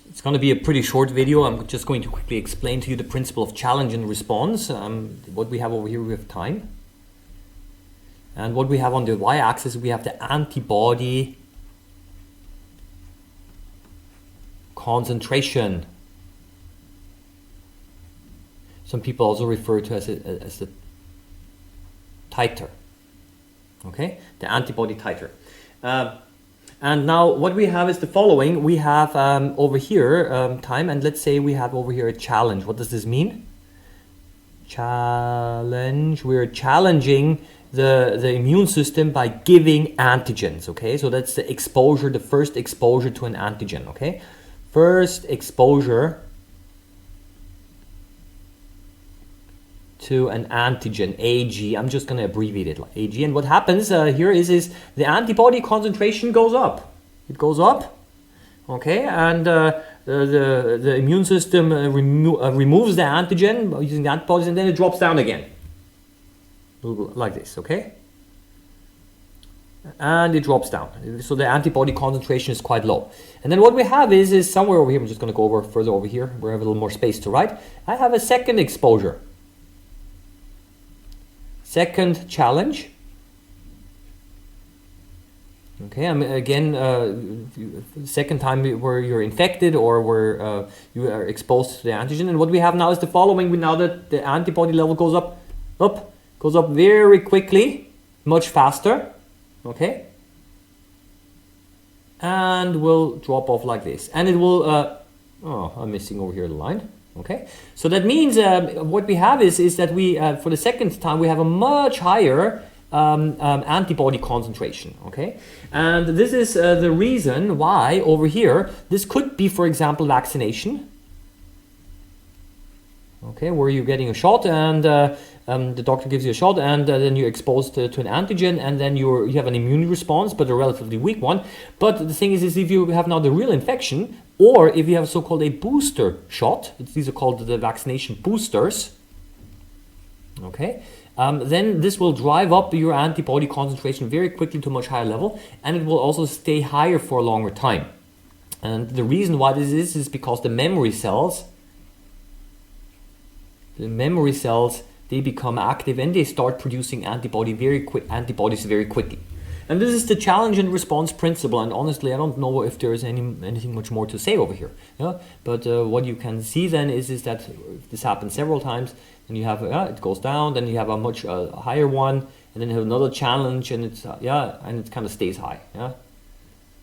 It's going to be a pretty short video. I'm just going to quickly explain to you the principle of challenge and response. What we have over here, we have time. And what we have on the y-axis, we have the antibody concentration. Some people also refer to as the titer. Okay, the antibody titer. And now what we have is the following. We have over here time, and let's say we have over here a challenge. What does this mean? Challenge. We're challenging the immune system by giving antigens. Okay, so that's the exposure, the first exposure to an antigen. Okay, first exposure to an antigen, AG. I'm just going to abbreviate it like AG. And what happens here is the antibody concentration goes up. It goes up, okay, and the immune system removes the antigen using the antibodies, and then it drops down again, like this, okay? And it drops down. So the antibody concentration is quite low. And then what we have is somewhere over here, I'm just going to go further over here, where I have a little more space to write. I have a second exposure. Second challenge. Okay, again, second time where you're infected or where you are exposed to the antigen. And what we have now is the following. Now that the antibody level goes up, goes up very quickly, much faster. Okay, and will drop off like this. And it will, oh, I'm missing over here the line. Okay, so that means what we have is that we, for the second time, we have a much higher antibody concentration. Okay, and this is the reason why over here, this could be, for example, vaccination. Okay, where you're getting a shot and the doctor gives you a shot, and then you're exposed to an antigen, and then you have an immune response, but a relatively weak one. But the thing is if you have now the real infection, or if you have so-called a booster shot, these are called the vaccination boosters, okay, then this will drive up your antibody concentration very quickly to a much higher level, and it will also stay higher for a longer time. And the reason why this is because the memory cells, they become active and they start producing antibodies very quickly. And this is the challenge and response principle. And honestly, I don't know if there is anything much more to say over here. Yeah? But what you can see then is that this happens several times. And you have it goes down, then you have a much higher one, and then you have another challenge, and it's and it kind of stays high. Yeah,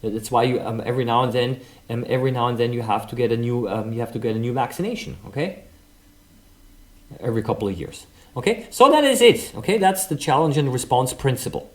that's why you every now and then you have to get a new vaccination. Okay, every couple of years. Okay, so that is it. Okay, that's the challenge and response principle.